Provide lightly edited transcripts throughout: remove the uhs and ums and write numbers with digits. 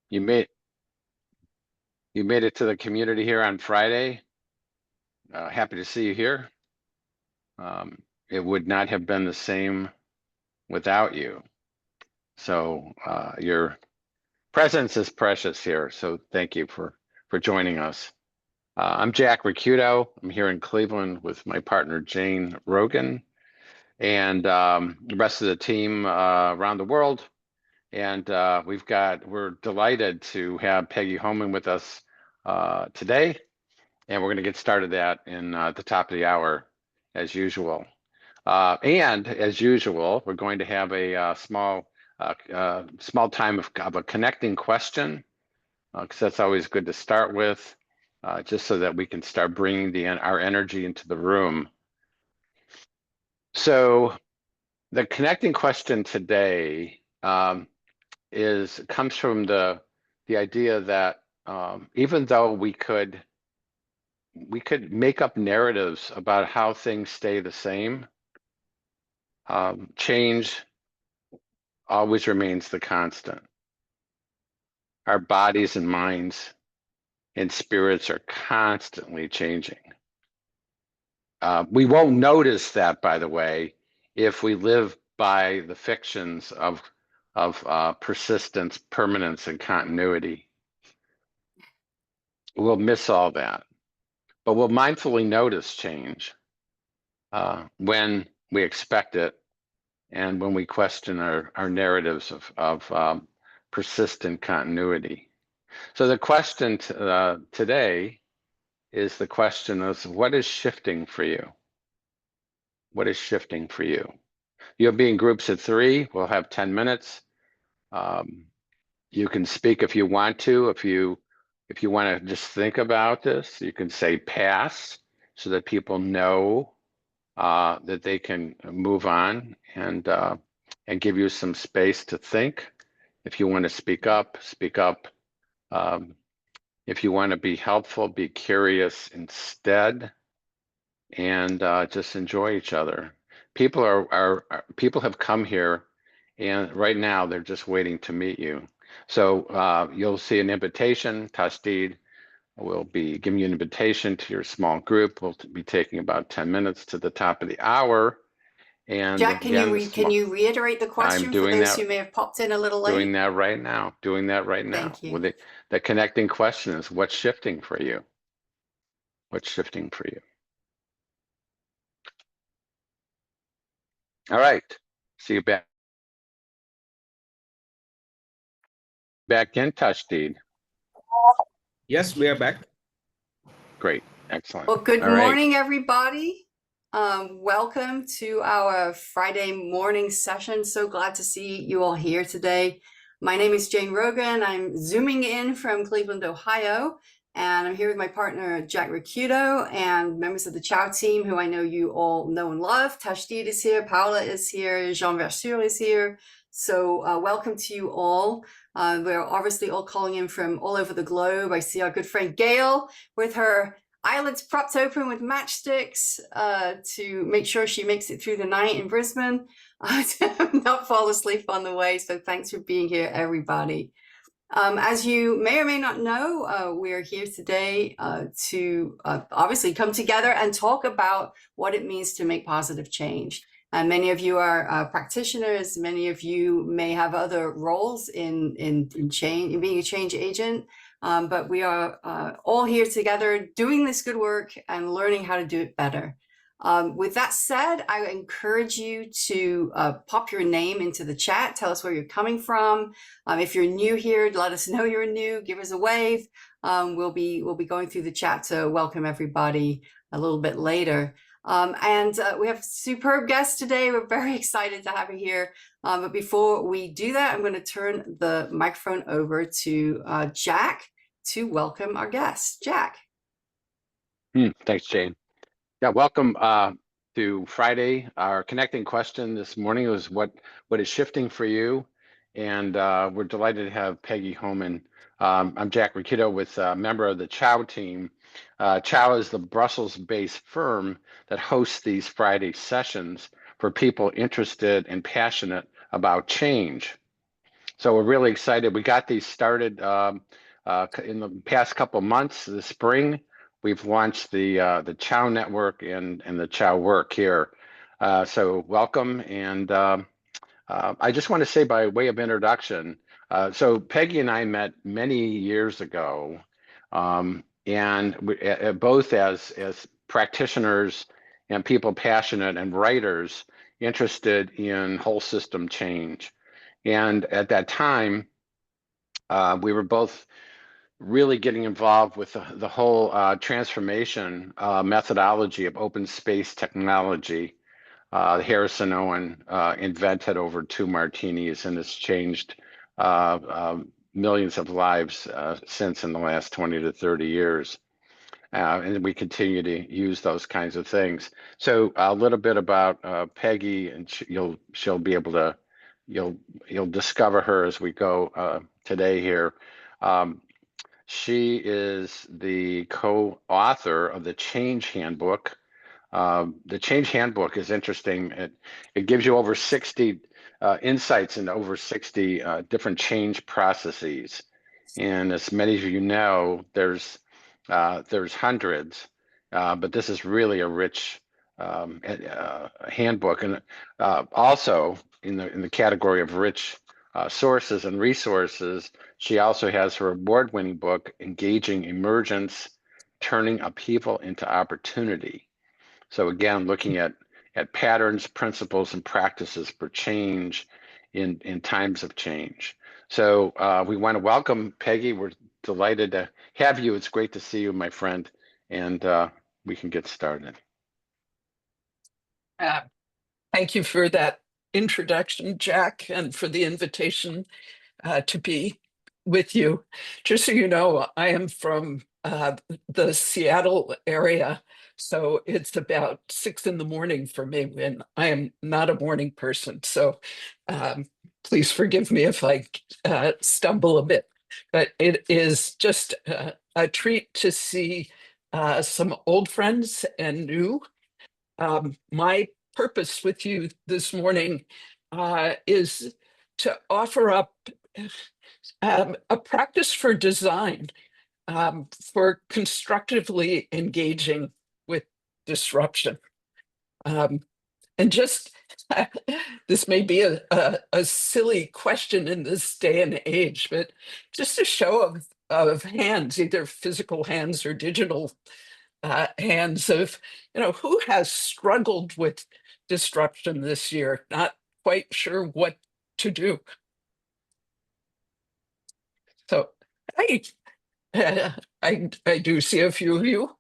You made it to the community here on Friday. Happy to see you here. It would not have been the same without you. So your presence is precious here. So thank you for joining us. I'm Jack Ricciuto. I'm here in Cleveland with my partner Jane Rogan and the rest of the team around the world. And we're delighted to have Peggy Holman with us today. And we're going to get started that in the top of the hour as usual. And as usual, we're going to have a small time of a connecting question, because that's always good to start with, just so that we can start bringing our energy into the room. So the connecting question today comes from the idea that even though we could make up narratives about how things stay the same, change always remains the constant. Our bodies and minds and spirits are constantly changing. We won't notice that, by the way, if we live by the fictions of persistence, permanence, and continuity. We'll miss all that, but we'll mindfully notice change when we expect it and when we question our narratives of persistent continuity. So the question today is the question of what is shifting for you? What is shifting for you? You'll be in groups of 3. We'll have 10 minutes. You can speak if you want to. If you want to just think about this, you can say pass so that people know that they can move on and give you some space to think. If you want to speak up, speak up. If you want to be helpful, be curious instead, and just enjoy each other. People people have come here, and right now they're just waiting to meet you. So you'll see an invitation. Tashdid will be giving you an invitation to your small group. We'll be taking about 10 minutes to the top of the hour. And Jack, again, can you reiterate the I'm question for doing those that. who may have popped in a little late? Doing that right now. Thank you. Well, the connecting question is, what's shifting for you? What's shifting for you? All right. See you back in, Tashdid. Yes, we are back. Great. Excellent. Well, good All right. morning, everybody. Welcome to our Friday morning session. So glad to see you all here today. My name is Jane Rogan. I'm zooming in from Cleveland, Ohio, and I'm here with my partner, Jack Ricciuto, and members of the Chow team, who I know you all know and love. Tashdid is here, Paula is here, Jean Versure is here. So welcome to you all. We're obviously all calling in from all over the globe. I see our good friend Gail with her eyelids propped open with matchsticks to make sure she makes it through the night in Brisbane, to not fall asleep on the way. So thanks for being here, everybody. As you may or may not know, we're here today to obviously come together and talk about what it means to make positive change. And many of you are practitioners. Many of you may have other roles in being a change agent. But we are all here together doing this good work and learning how to do it better. With that said, I encourage you to pop your name into the chat. Tell us where you're coming from. If you're new here, let us know you're new. Give us a wave. We'll be going through the chat to welcome everybody a little bit later. And we have superb guests today. We're very excited to have you here. But before we do that, I'm going to turn the microphone over to Jack to welcome our guest. Jack. Thanks, Jane. Yeah, welcome to Friday. Our connecting question this morning was what is shifting for you? And we're delighted to have Peggy Holman. I'm Jack Ricciuto with a member of the Chow team. Chow is the Brussels-based firm that hosts these Friday sessions for people interested and passionate about change. So we're really excited. We got these started in the past couple months. This spring, we've launched the Chow Network and the Chow Work here. So welcome, and I just want to say by way of introduction, so Peggy and I met many years ago, and both as practitioners and people passionate and writers interested in whole system change. And at that time, we were both really getting involved with the whole transformation methodology of open space technology. Harrison Owen invented over 2 martinis, and it's changed millions of lives since in the last 20 to 30 years. And we continue to use those kinds of things. So a little bit about Peggy, and she'll be able to, you'll discover her as we go today here. She is the co-author of the Change Handbook. The Change Handbook is interesting. It gives you over 60 insights into over 60 different change processes. And as many of you know, there's hundreds, but this is really a rich handbook. And also in the category of rich sources and resources, she also has her award-winning book, Engaging Emergence, Turning Upheaval into Opportunity. So again, looking at patterns, principles, and practices for change in times of change. So we want to welcome Peggy. We're delighted to have you. It's great to see you, my friend, and we can get started. Thank you for that introduction, Jack, and for the invitation to be with you. Just so you know, I am from the Seattle area, so it's about 6 in the morning for me, when I am not a morning person. So please forgive me if I stumble a bit, but it is just a treat to see some old friends and new. My purpose with you this morning is to offer up a practice for design, for constructively engaging with disruption. And just, this may be a silly question in this day and age, but just a show of hands, either physical hands or digital hands, of, who has struggled with disruption this year, not quite sure what to do. So I do see a few of you.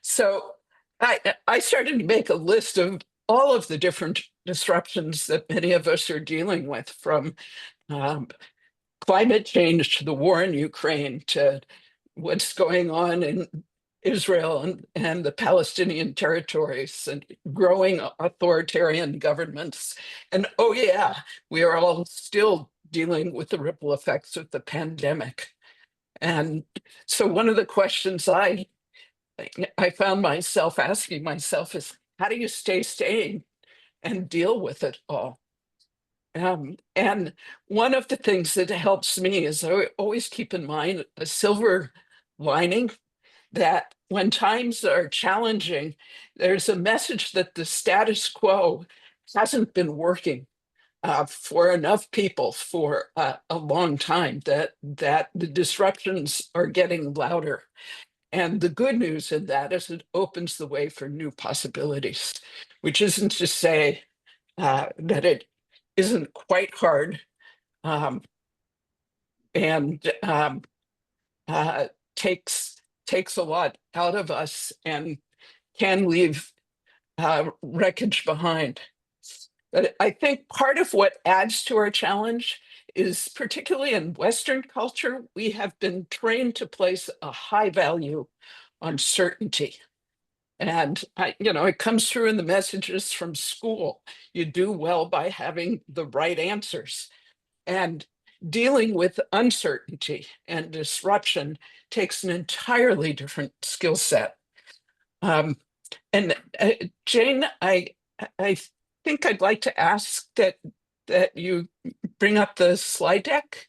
So I started to make a list of all of the different disruptions that many of us are dealing with, from climate change to the war in Ukraine to what's going on in Israel and the Palestinian territories, and growing authoritarian governments. And oh yeah, we are all still dealing with the ripple effects of the pandemic. And so one of the questions I found myself asking myself is, how do you stay sane and deal with it all? And one of the things that helps me is I always keep in mind a silver lining, that when times are challenging, there's a message that the status quo hasn't been working for enough people for a long time, that the disruptions are getting louder. And the good news in that is it opens the way for new possibilities, which isn't to say that it isn't quite hard, and takes a lot out of us, and can leave wreckage behind. But I think part of what adds to our challenge is, particularly in Western culture, we have been trained to place a high value on certainty. And it comes through in the messages from school. You do well by having the right answers. And dealing with uncertainty and disruption takes an entirely different skill set. And Jane, I think I'd like to ask that you bring up the slide deck.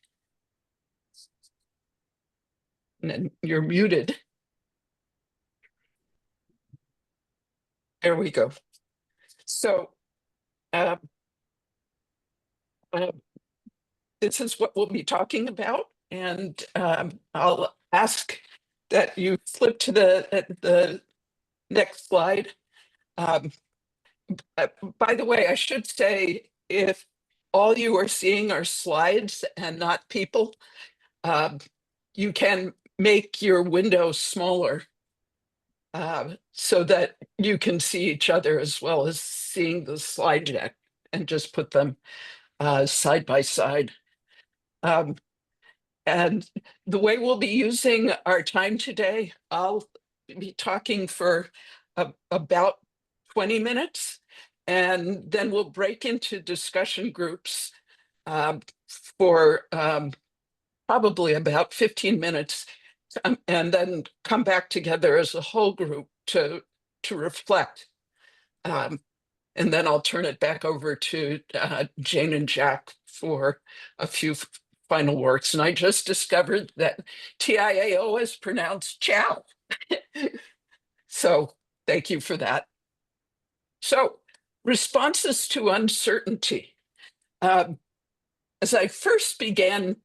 And then you're muted. There we go. So uh, uh, this is what we'll be talking about. And I'll ask that you flip to the next slide. Um, by the way, I should say, if all you are seeing are slides and not people, you can make your window smaller so that you can see each other as well as seeing the slide deck, and just put them side by side. And the way we'll be using our time today, I'll be talking for about 20 minutes, and then we'll break into discussion groups for probably about 15 minutes, and then come back together as a whole group to reflect. And then I'll turn it back over to Jane and Jack for a few final words. And I just discovered that TIAO is pronounced chow. So thank you for that. So, responses to uncertainty. As I first began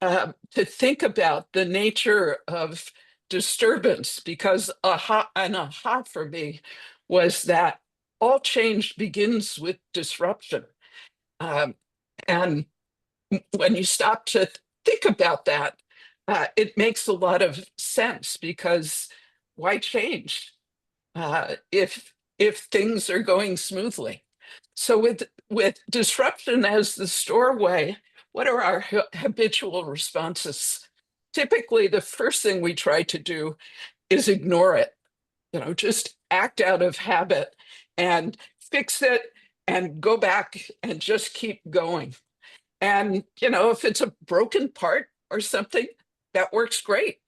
to think about the nature of disturbance, because an aha for me was that all change begins with disruption. And when you stop to think about that, it makes a lot of sense, because why change if things are going smoothly? So with disruption as the doorway, what are our habitual responses? Typically, the first thing we try to do is ignore it, just act out of habit and fix it and go back and just keep going. And, if it's a broken part or something, that works great.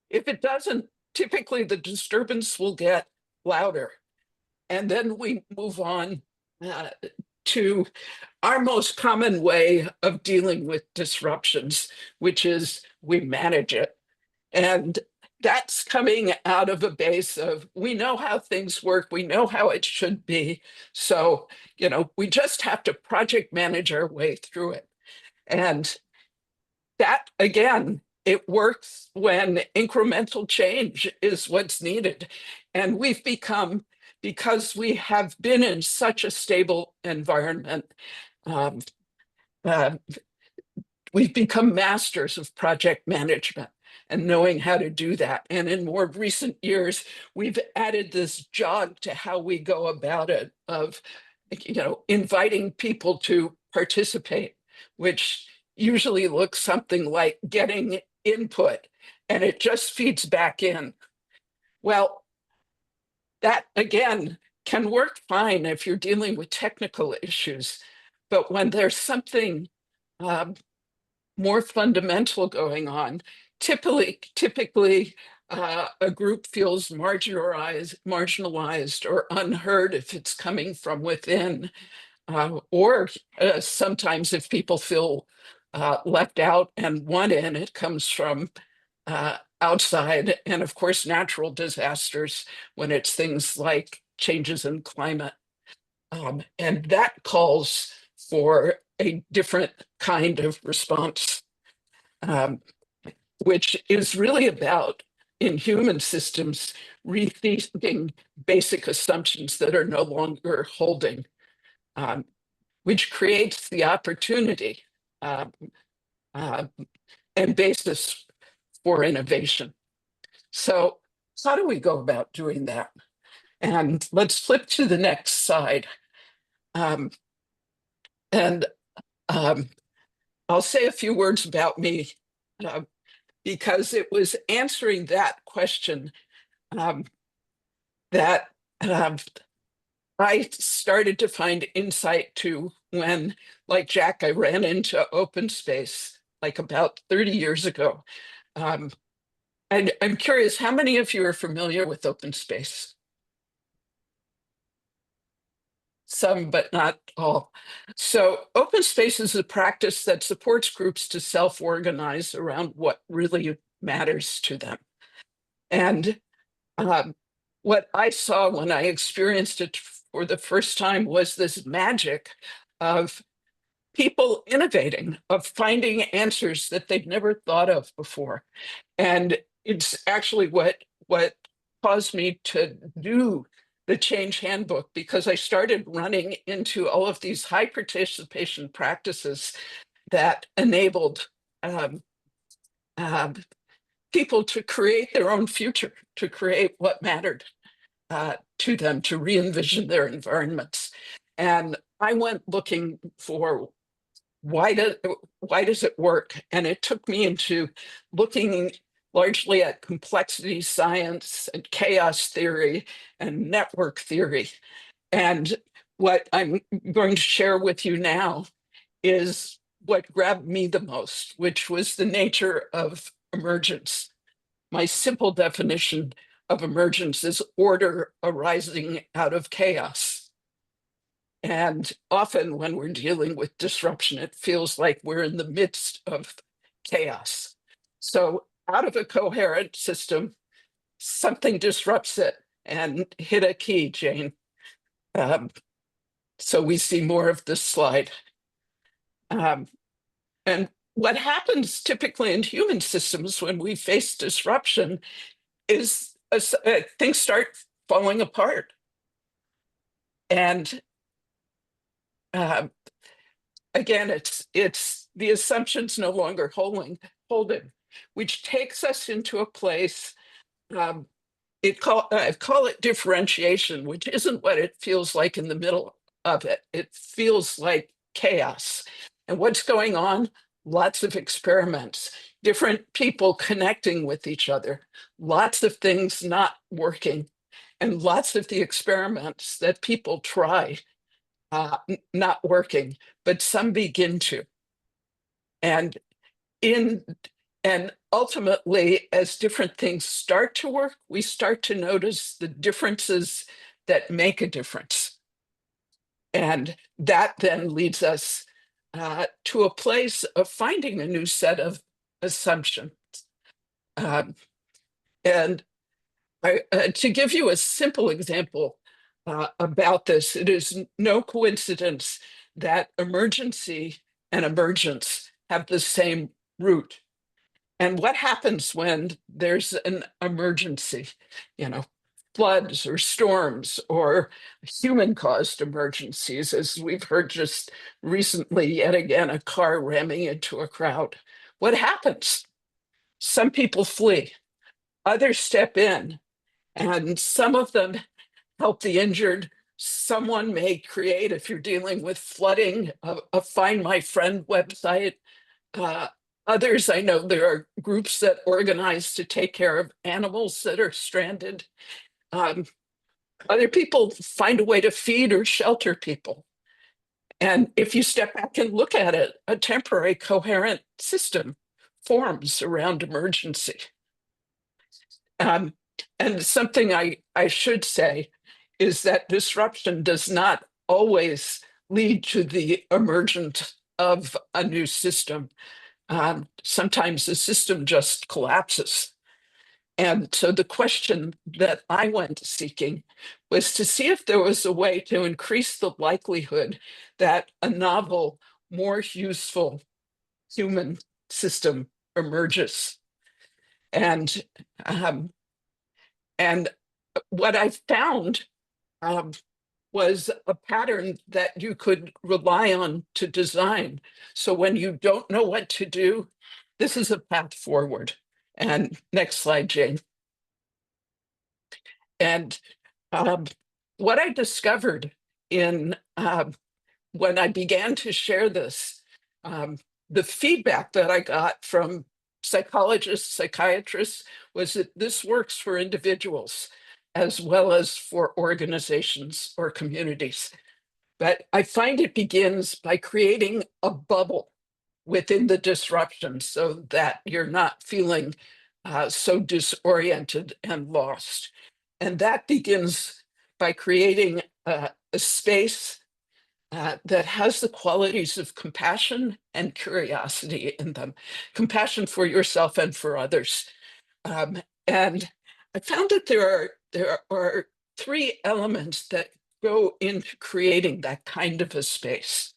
If it doesn't, typically the disturbance will get louder. And then we move on to our most common way of dealing with disruptions, which is we manage it. And that's coming out of a base of, we know how things work, we know how it should be. So, we just have to project manage our way through it. And that, again, it works when incremental change is what's needed. And we've become, because we have been in such a stable environment, we've become masters of project management and knowing how to do that. And in more recent years, we've added this jog to how we go about it, of inviting people to participate, which usually looks something like getting input, and it just feeds back in. Well, that again can work fine if you're dealing with technical issues, but when there's something more fundamental going on, typically a group feels marginalized or unheard if it's coming from within, or sometimes if people feel left out and want in, it comes from outside. And of course, natural disasters, when it's things like changes in climate. And that calls for a different kind of response, which is really about, in human systems, rethinking basic assumptions that are no longer holding, which creates the opportunity and basis for innovation. So how do we go about doing that? And let's flip to the next slide. And I'll say a few words about me, because it was answering that question that I started to find insight to when, like Jack, I ran into open space like about 30 years ago. And I'm curious, how many of you are familiar with open space? some, but not all. So open space is a practice that supports groups to self-organize around what really matters to them. And what I saw when I experienced it for the first time was this magic of people innovating, of finding answers that they'd never thought of before. And it's actually what caused me to do the Change Handbook, because I started running into all of these high participation practices that enabled um, people to create their own future, to create what mattered to them, to re-envision their environments. And I went looking for why does it work? And it took me into looking largely at complexity science and chaos theory and network theory. And what I'm going to share with you now is what grabbed me the most, which was the nature of emergence. My simple definition of emergence is order arising out of chaos. And often when we're dealing with disruption, it feels like we're in the midst of chaos. So out of a coherent system, something disrupts it. And hit a key, Jane. So we see more of this slide. And what happens typically in human systems when we face disruption is things start falling apart. And again, it's the assumptions no longer holding, which takes us into a place. I call it differentiation, which isn't what it feels like in the middle of it. It feels like chaos. And what's going on? Lots of experiments, different people connecting with each other, lots of things not working, and lots of the experiments that people try not working, but some begin to. And ultimately, as different things start to work, we start to notice the differences that make a difference. And that then leads us to a place of finding a new set of assumptions. And to give you a simple example about this, it is no coincidence that emergency and emergence have the same root. And what happens when there's an emergency, floods or storms or human-caused emergencies, as we've heard just recently, yet again, a car ramming into a crowd? What happens? Some people flee, others step in, and some of them help the injured. Someone may create, if you're dealing with flooding, a Find My Friend website. Others, I know there are groups that organize to take care of animals that are stranded. Other people find a way to feed or shelter people. And if you step back and look at it, a temporary coherent system forms around emergency. And something I should say is that disruption does not always lead to the emergence of a new system. Sometimes the system just collapses. And so the question that I went seeking was to see if there was a way to increase the likelihood that a novel, more useful human system emerges. And what I found was a pattern that you could rely on to design. So when you don't know what to do, this is a path forward. And next slide, Jane. And what I discovered in when I began to share this, the feedback that I got from psychologists, psychiatrists, was that this works for individuals as well as for organizations or communities. But I find it begins by creating a bubble within the disruption so that you're not feeling so disoriented and lost. And that begins by creating a space that has the qualities of compassion and curiosity in them, compassion for yourself and for others. And I found that there are three elements that go into creating that kind of a space.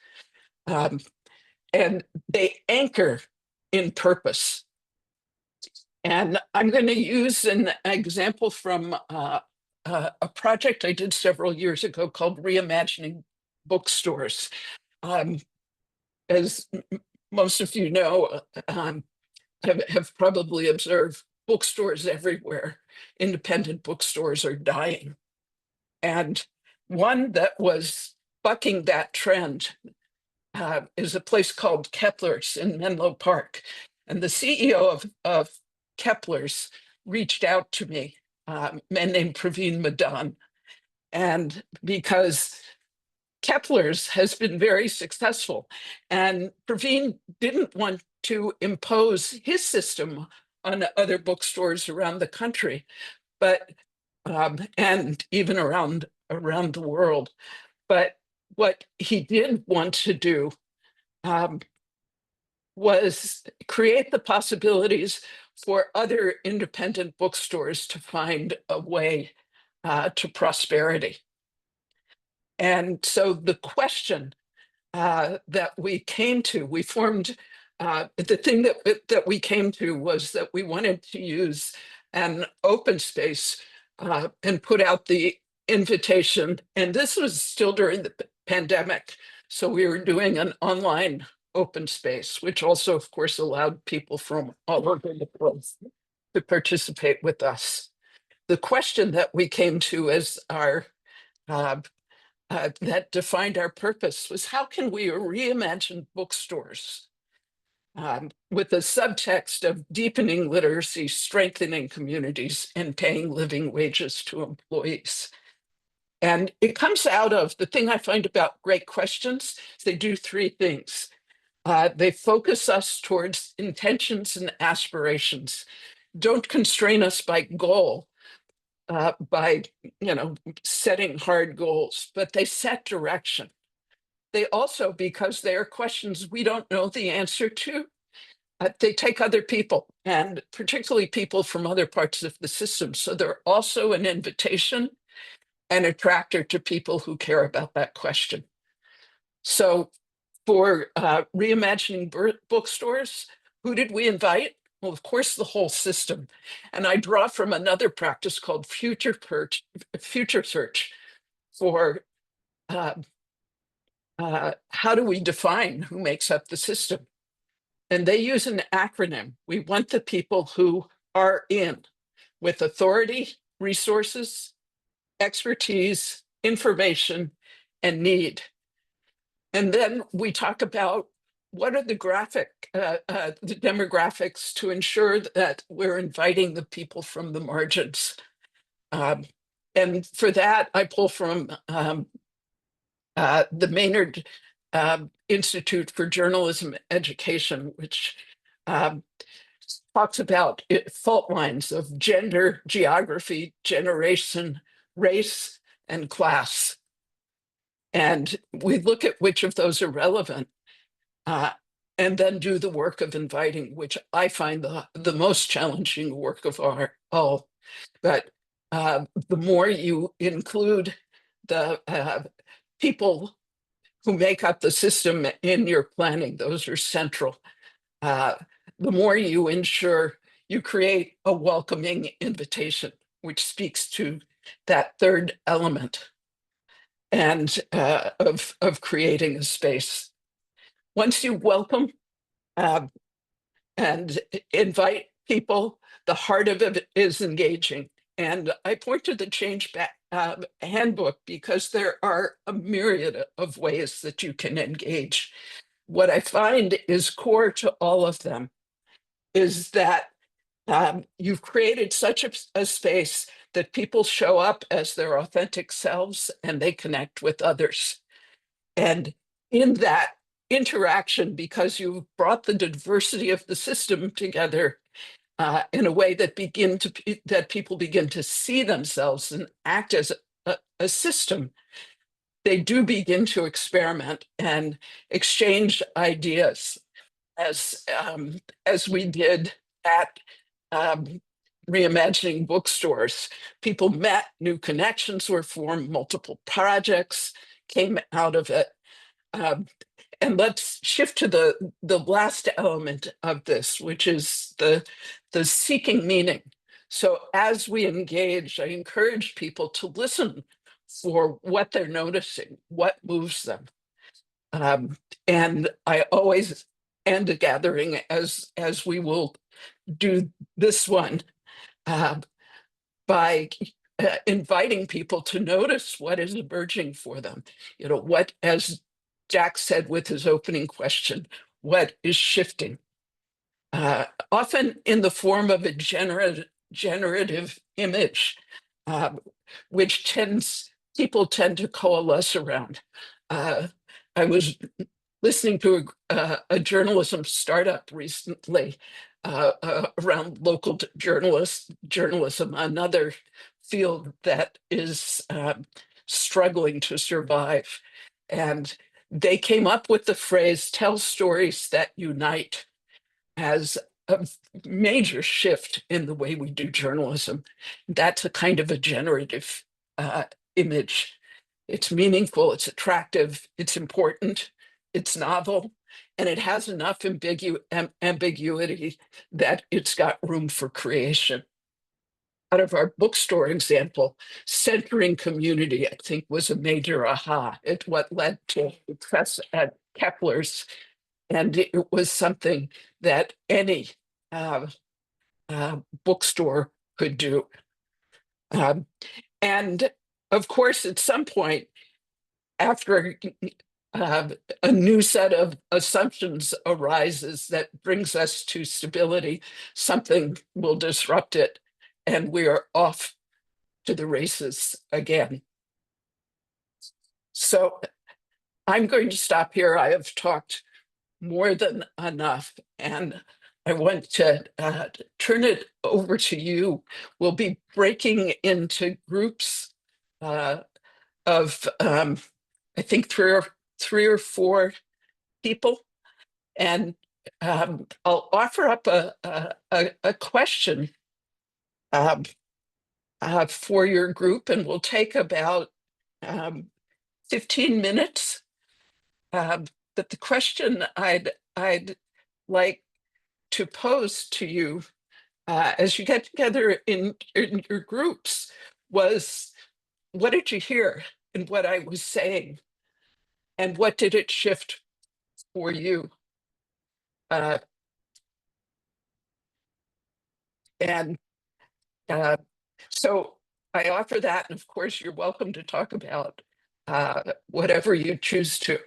And they anchor in purpose. And I'm going to use an example from a project I did several years ago called Reimagining Bookstores. As most of you know, have probably observed, bookstores everywhere, independent bookstores are dying. And one that was bucking that trend is a place called Kepler's in Menlo Park. And the CEO of Kepler's reached out to me, a man named Praveen Madan. And because Kepler's has been very successful, and Praveen didn't want to impose his system on other bookstores around the country, but and even around the world. But what he did want to do was create the possibilities for other independent bookstores to find a way to prosperity. And so the question that we came to, we formed, the thing that we came to was that we wanted to use an open space and put out the invitation. And this was still during the pandemic. So we were doing an online open space, which also, of course, allowed people from all over the place to participate with us. The question that we came to as our that defined our purpose was, how can we reimagine bookstores with the subtext of deepening literacy, strengthening communities, and paying living wages to employees? And it comes out of the thing I find about great questions. They do three things. They focus us towards intentions and aspirations. Don't constrain us by goal, by setting hard goals, but they set direction. They also, because they are questions we don't know the answer to, they take other people, and particularly people from other parts of the system. So they're also an invitation and attractor to people who care about that question. So for reimagining bookstores, who did we invite? Well, of course, the whole system. And I draw from another practice called Future Search for how do we define who makes up the system? And they use an acronym. We want the people who are in with authority, resources, expertise, information, and need. And then we talk about what are the demographics to ensure that we're inviting the people from the margins. And for that, I pull from the Maynard Institute for Journalism Education, which talks about fault lines of gender, geography, generation, race, and class. And we look at which of those are relevant and then do the work of inviting, which I find the most challenging work of all. But the more you include the people who make up the system in your planning, those are central. The more you ensure you create a welcoming invitation, which speaks to that third element and of creating a space. Once you welcome and invite people, the heart of it is engaging. And I point to the Change Handbook because there are a myriad of ways that you can engage. What I find is core to all of them is that you've created such a space that people show up as their authentic selves and they connect with others. And in that interaction, because you've brought the diversity of the system together in a way that people begin to see themselves and act as a system, they do begin to experiment and exchange ideas as we did at Reimagining Bookstores. People met, new connections were formed, multiple projects came out of it. And let's shift to the last element of this, which is the seeking meaning. So as we engage, I encourage people to listen for what they're noticing, what moves them. And I always end a gathering, as we will do this one, by inviting people to notice what is emerging for them. You know, what, as Jack said with his opening question, what is shifting? Often in the form of a generative image, which people tend to coalesce around. I was listening to a journalism startup recently around local journalism, another field that is struggling to survive. And they came up with the phrase, tell stories that unite, as a major shift in the way we do journalism. That's a kind of a generative image. It's meaningful, it's attractive, it's important, it's novel, and it has enough ambiguity that it's got room for creation. Out of our bookstore example, centering community, I think, was a major aha. It's what led to the press at Kepler's, and it was something that any bookstore could do. And of course, at some point, after a new set of assumptions arises that brings us to stability, something will disrupt it, and we are off to the races again. So I'm going to stop here. I have talked more than enough, and I want to turn it over to you. We'll be breaking into groups of I think three or four people, and I'll offer up a question for your group, and we'll take about 15 minutes. But the question I'd like to pose to you as you get together in your groups was, what did you hear in what I was saying? And what did it shift for you? And so I offer that, and of course you're welcome to talk about whatever you choose to,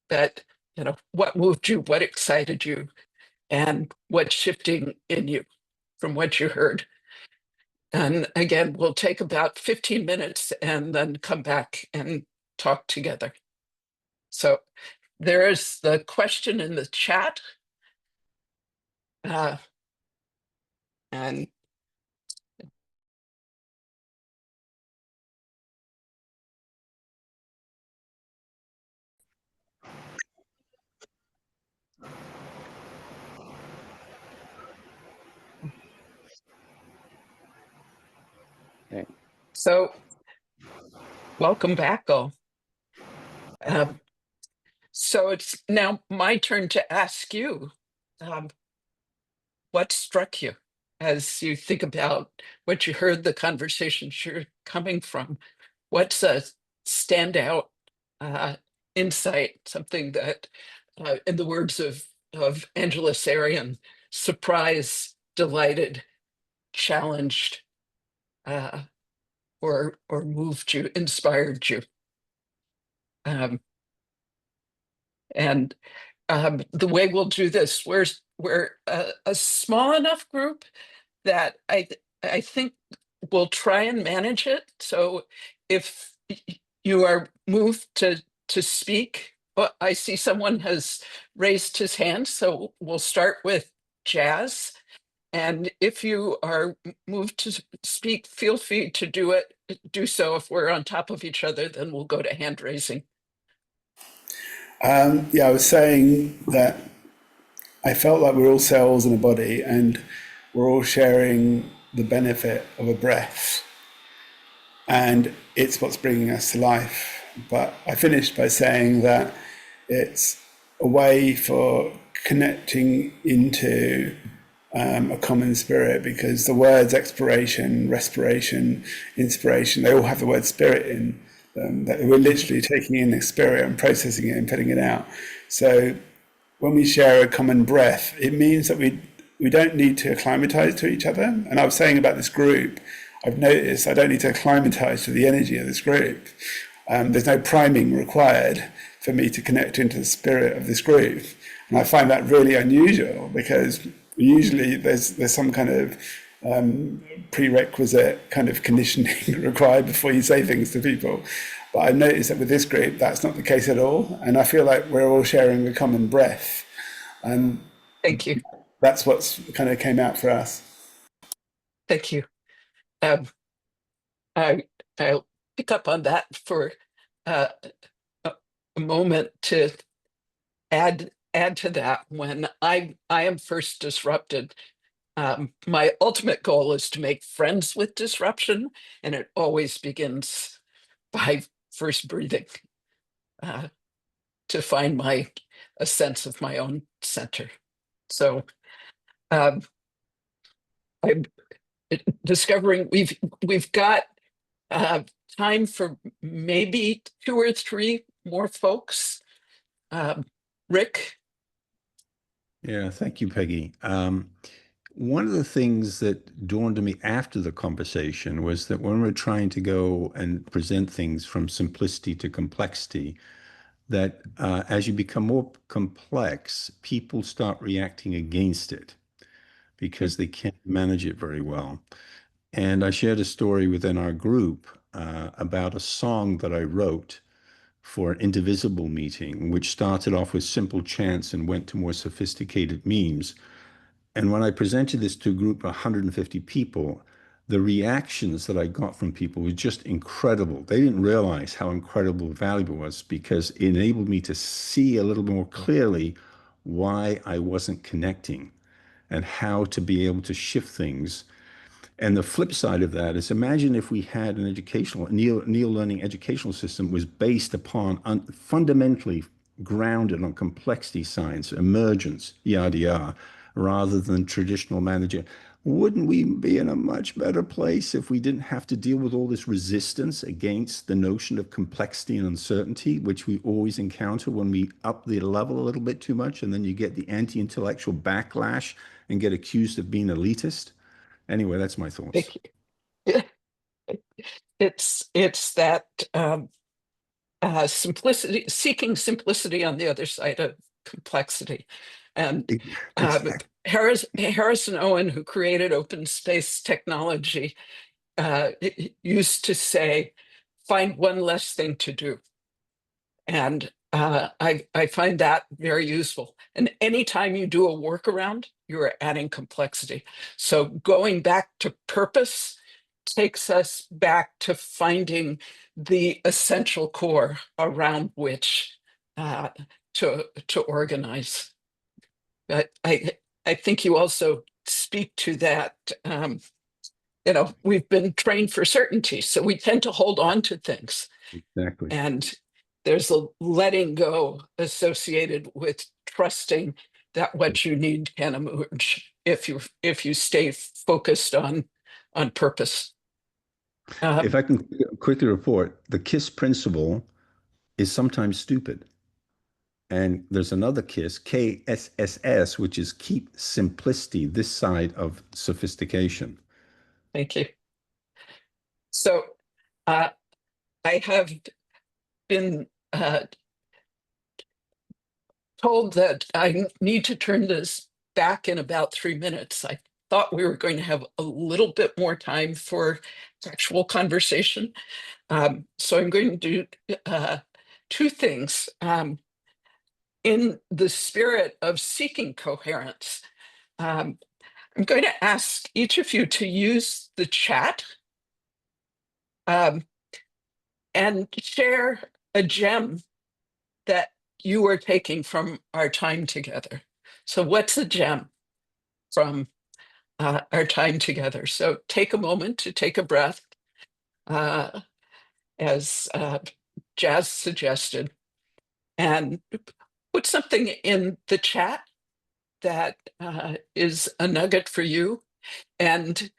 but you know, what moved you, what excited you, and what's shifting in you from what you heard. And again, we'll take about 15 minutes and then come back and talk together. So there is the question in the chat. And Okay. so welcome back, all. So it's now my turn to ask you, what struck you as you think about what you heard, the conversations you're coming from? What's a standout insight, something that, in the words of Angela Sarian, surprised, delighted, challenged, or moved you, inspired you? And the way we'll do this, we're a small enough group that I think we'll try and manage it. So if you are moved to speak, well, I see someone has raised his hand, so we'll start with Jazz. And if you are moved to speak, feel free to do it do so. If we're on top of each other, then we'll go to hand raising. Yeah, I was saying that I felt like we're all cells in a body and we're all sharing the benefit of a breath. And it's what's bringing us to life. But I finished by saying that it's a way for connecting into a common spirit, because the words exploration, respiration, inspiration, they all have the word spirit in them. That we're literally taking in the spirit and processing it and putting it out. So when we share a common breath, it means that we don't need to acclimatize to each other. And I was saying about this group, I've noticed I don't need to acclimatize to the energy of this group. There's no priming required for me to connect into the spirit of this group. And I find that really unusual, because usually there's some kind of prerequisite kind of conditioning required before you say things to people. But I've noticed that with this group, that's not the case at all. And I feel like we're all sharing a common breath. And Thank you. that's what's kind of came out for us. Thank you. I'll pick up on that for a moment to add to that. When I am first disrupted, my ultimate goal is to make friends with disruption, and it always begins by first breathing, to find a sense of my own center. So I'm discovering we've got time for maybe 2 or 3 more folks. Rick? Yeah, thank you, Peggy. One of the things that dawned on me after the conversation was that when we're trying to go and present things from simplicity to complexity, that as you become more complex, people start reacting against it because they can't manage it very well. And I shared a story within our group about a song that I wrote for an Indivisible meeting, which started off with simple chants and went to more sophisticated memes. And when I presented this to a group of 150 people, the reactions that I got from people were just incredible. They didn't realize how incredible valuable it was, because it enabled me to see a little more clearly why I wasn't connecting and how to be able to shift things. And the flip side of that is, imagine if we had an educational, neo-learning educational system was based upon fundamentally grounded on complexity science, emergence, yada, yada, rather than traditional manager. Wouldn't we be in a much better place if we didn't have to deal with all this resistance against the notion of complexity and uncertainty, which we always encounter when we up the level a little bit too much, and then you get the anti-intellectual backlash and get accused of being elitist? Anyway, that's my thoughts. Thank you. It's that simplicity, seeking simplicity on the other side of complexity. And Exactly. Harrison Owen, who created open space technology, used to say, find one less thing to do. And I find that very useful. And anytime you do a workaround, you're adding complexity. So going back to purpose takes us back to finding the essential core around which to organize. I think you also speak to that. We've been trained for certainty, so we tend to hold on to things. Exactly. And there's a letting go associated with trusting that what you need can emerge if you stay focused on purpose. If I can quickly report, the KISS principle is sometimes stupid. And there's another KISS, KSSS, which is keep simplicity this side of sophistication. Thank you. So I have been told that I need to turn this back in about 3 minutes. I thought we were going to have a little bit more time for actual conversation. So I'm going to do 2 things. In the spirit of seeking coherence, I'm going to ask each of you to use the chat and share a gem that you are taking from our time together. So what's a gem from our time together? So take a moment to take a breath, as Jazz suggested, and put something in the chat that is a nugget for you. And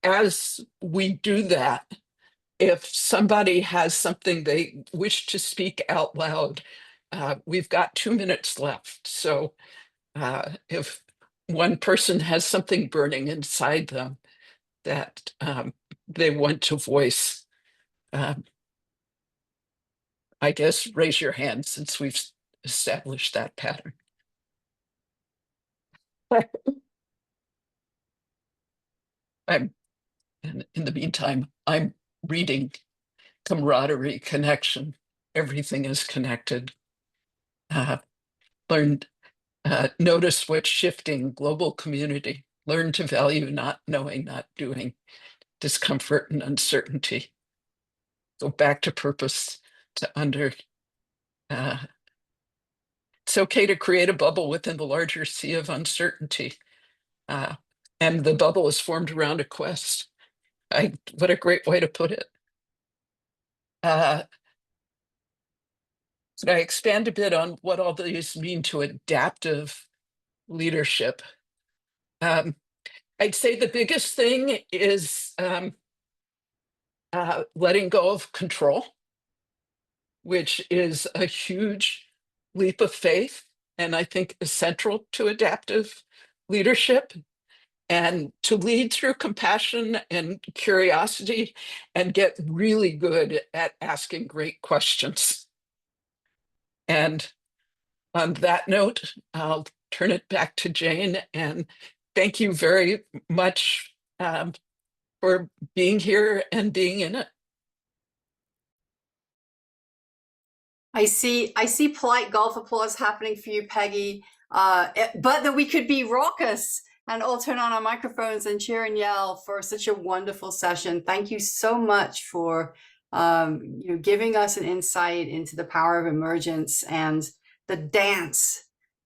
as we do that, if somebody has something they wish to speak out loud, we've got 2 minutes left. So if one person has something burning inside them that they want to voice, I guess raise your hand since we've established that pattern. I'm, and in the meantime, I'm reading Camaraderie, Connection. Everything is connected. Notice what's shifting, global community. Learn to value not knowing, not doing, discomfort and uncertainty. Go back to purpose, to it's okay to create a bubble within the larger sea of uncertainty. And the bubble is formed around a quest. What a great way to put it. Could I expand a bit on what all these mean to adaptive leadership? I'd say the biggest thing is letting go of control, which is a huge leap of faith, and I think essential to adaptive leadership. And to lead through compassion and curiosity and get really good at asking great questions. And on that note, I'll turn it back to Jane, and thank you very much for being here and being in it. I see polite golf applause happening for you, Peggy, but that we could be raucous and all turn on our microphones and cheer and yell for such a wonderful session. Thank you so much for giving us an insight into the power of emergence and the dance,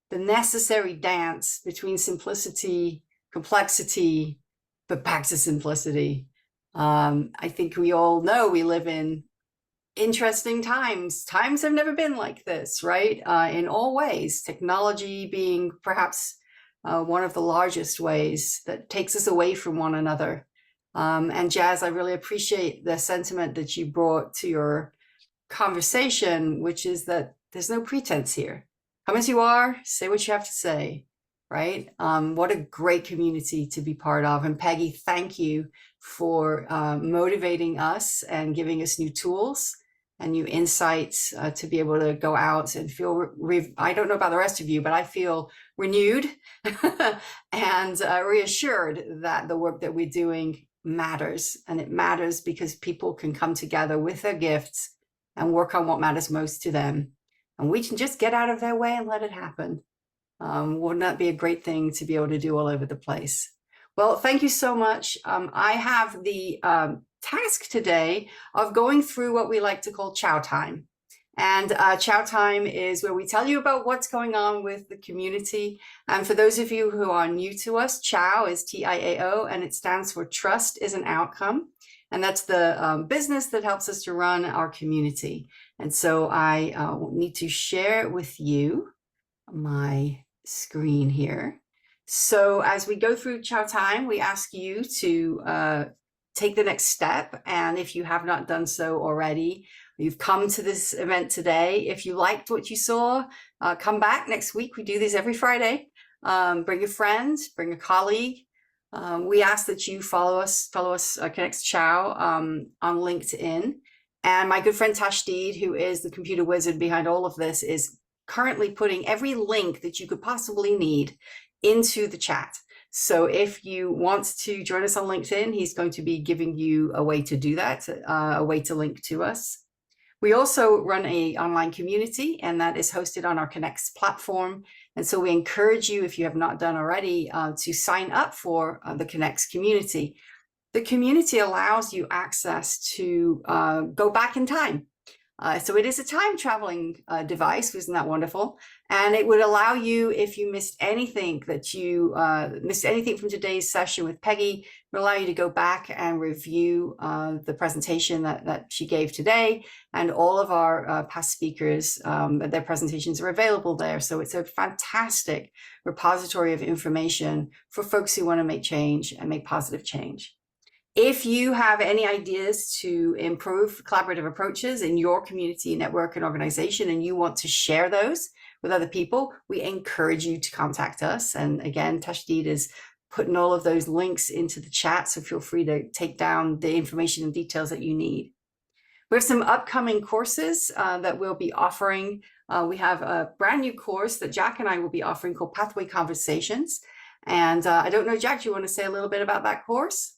the necessary dance between simplicity, complexity, but back to simplicity. I think we all know we live in interesting times. Times have never been like this, right? In all ways, technology being perhaps one of the largest ways that takes us away from one another. And Jazz, I really appreciate the sentiment that you brought to your conversation, which is that there's no pretense here. Come as you are, say what you have to say, right? What a great community to be part of. And Peggy, thank you for motivating us and giving us new tools and new insights to be able to go out and feel, I don't know about the rest of you, but I feel renewed and reassured that the work that we're doing matters. And it matters because people can come together with their gifts and work on what matters most to them. And we can just get out of their way and let it happen. Wouldn't that be a great thing to be able to do all over the place? Well, thank you so much. I have the task today of going through what we like to call chow time. And chow time is where we tell you about what's going on with the community. And for those of you who are new to us, chow is TIAO, and it stands for Trust is an Outcome. And that's the business that helps us to run our community. And so I need to share with you my screen here. So as we go through chow time, we ask you to take the next step. And if you have not done so already, you've come to this event today. If you liked what you saw, come back next week. We do these every Friday. Bring a friend, bring a colleague. We ask that you follow us, Connects Chow on LinkedIn. And my good friend Tashdid, who is the computer wizard behind all of this, is currently putting every link that you could possibly need into the chat. So if you want to join us on LinkedIn, he's going to be giving you a way to do that, a way to link to us. We also run an online community, and that is hosted on our Connects platform. And so we encourage you, if you have not done already, to sign up for the Connects community. The community allows you access to go back in time. So it is a time traveling device. Isn't that wonderful? And it would allow you, if you missed anything from today's session with Peggy, it would allow you to go back and review the presentation that she gave today. And all of our past speakers, their presentations are available there. So it's a fantastic repository of information for folks who want to make change and make positive change. If you have any ideas to improve collaborative approaches in your community, network, and organization, and you want to share those with other people, we encourage you to contact us. And again, Tashdid is putting all of those links into the chat, so feel free to take down the information and details that you need. We have some upcoming courses that we'll be offering. We have a brand new course that Jack and I will be offering called Pathway Conversations. And I don't know, Jack, do you want to say a little bit about that course?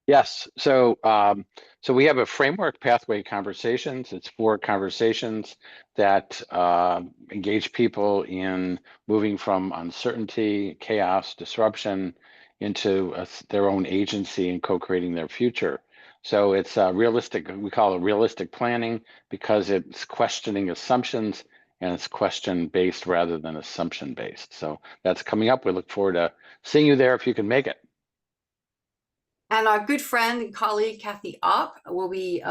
Yes. So we have a framework, Pathway Conversations. It's 4 conversations that engage people in moving from uncertainty, chaos, disruption into their own agency and co-creating their future. So it's realistic. We call it realistic planning because it's questioning assumptions and it's question-based rather than assumption-based. So that's coming up. We look forward to seeing you there if you can make it. And our good friend and colleague, Kathy Opp, will be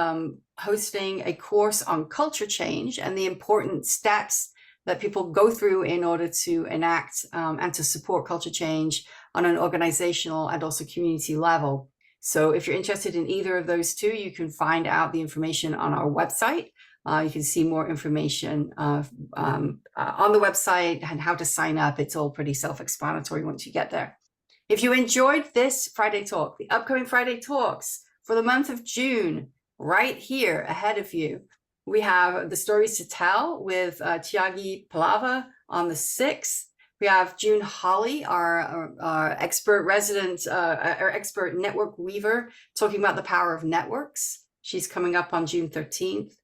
hosting a course on culture change and the important steps that people go through in order to enact and to support culture change on an organizational and also community level. So if you're interested in either of those two, you can find out the information on our website. You can see more information on the website and how to sign up. It's all pretty self-explanatory once you get there. If you enjoyed this Friday talk, the upcoming Friday talks for the month of June, right here ahead of you, we have the Stories to Tell with Tiagi Palava on the 6th. We have June Holly, our expert resident, our expert network weaver, talking about the power of networks. She's coming up on June 13th.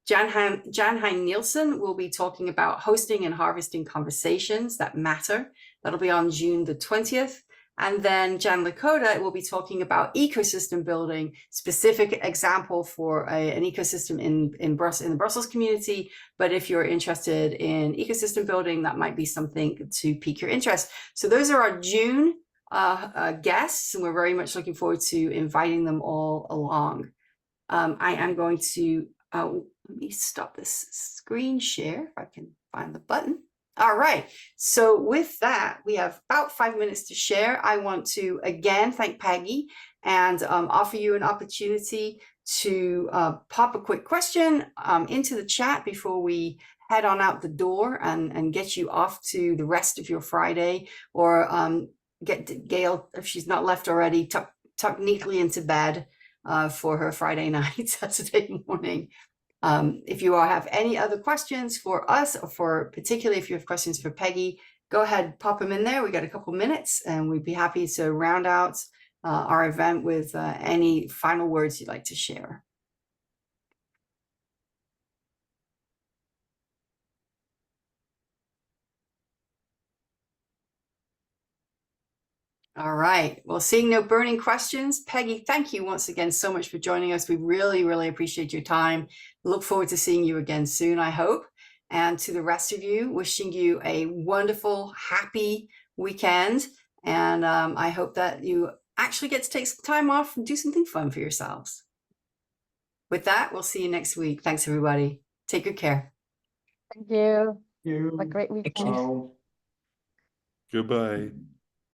Janheim Nielsen will be talking about hosting and harvesting conversations that matter. That'll be on June the 20th. And then Jan Lakota will be talking about ecosystem building, specific example for an ecosystem in the Brussels community. But if you're interested in ecosystem building, that might be something to pique your interest. So those are our June guests, and we're very much looking forward to inviting them all along. I am going to, let me stop this screen share if I can find the button. All right, so with that, we have about 5 minutes to share. I want to again thank Peggy and offer you an opportunity to pop a quick question into the chat before we head on out the door and get you off to the rest of your Friday, or get Gail, if she's not left already, tuck neatly into bed for her Friday night, Saturday morning. If you all have any other questions for us, or particularly if you have questions for Peggy, go ahead, pop them in there. We got a couple minutes and we'd be happy to round out our event with any final words you'd like to share. All right. Well, seeing no burning questions, Peggy, thank you once again so much for joining us. We really, really appreciate your time. Look forward to seeing you again soon, I hope. And to the rest of you, wishing you a wonderful, happy weekend. And I hope that you actually get to take some time off and do something fun for yourselves. With that, we'll see you next week. Thanks, everybody. Take good care. Thank you. You. Have a great weekend. you. Goodbye.